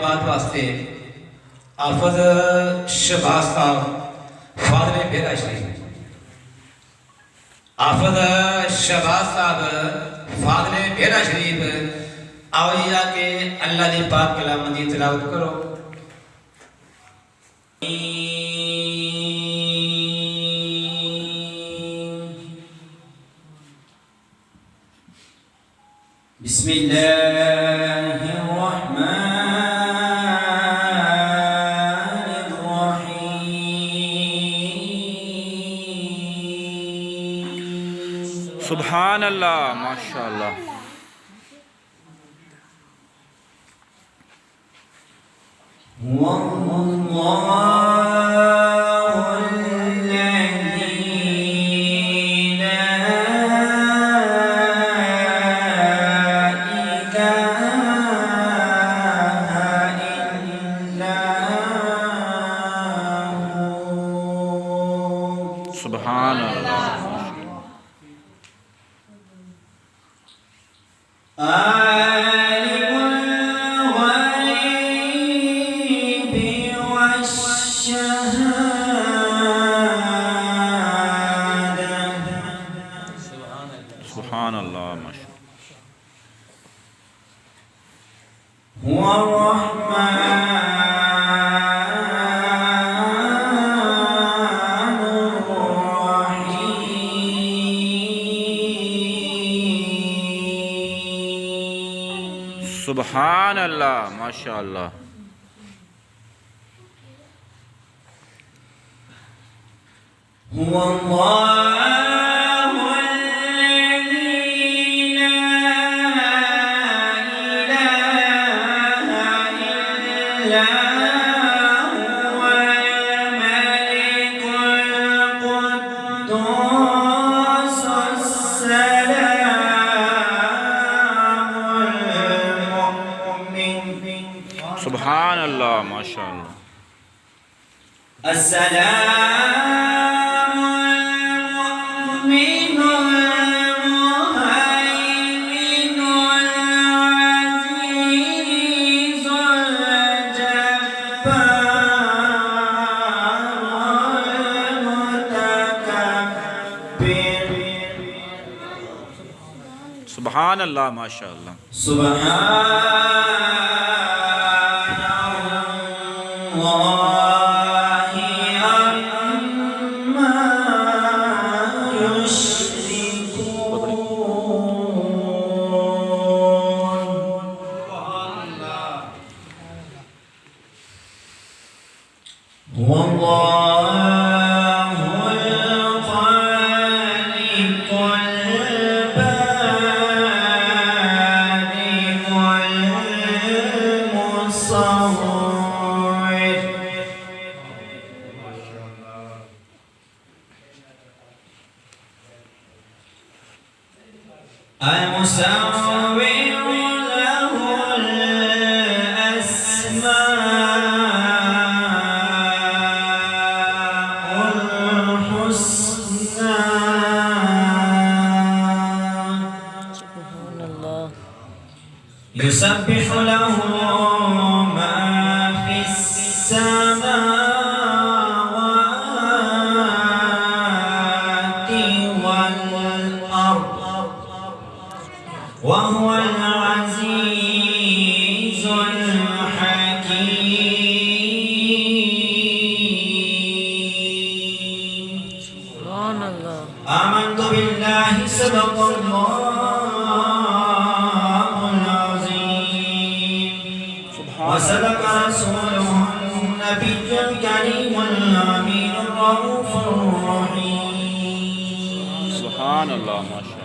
खिदमत वास्ते आफज शहबाज साहब फादरे बेरा शरीफ आफज शहबाज साहब फादरे बेरा शरीफ आओ के अल्लाह दी पाक कलाम दी तिलावत करो। बिस्मिल्लाहिर्रहमानिर्रहीम। सुभान अल्लाह, माशाअल्लाह। सुभान अल्लाह। सुभान अल्लाह, सुभान अल्लाह, माशाअल्लाह। सुभान अल्लाह, माशाअल्लाह। सुभान अल्लाह, माशाअल्लाह। المصور له الأسماء الحسنى. سبحان الله. يسبح له ما في السماوات والأرض وهو العزيز الحكيم. سبحان الله. آمنت بالله صدق الله العظيم وصدق رسوله النبي الكريم الأمين الرؤوف الرحيم. सुभान अल्लाह, माशाअल्लाह।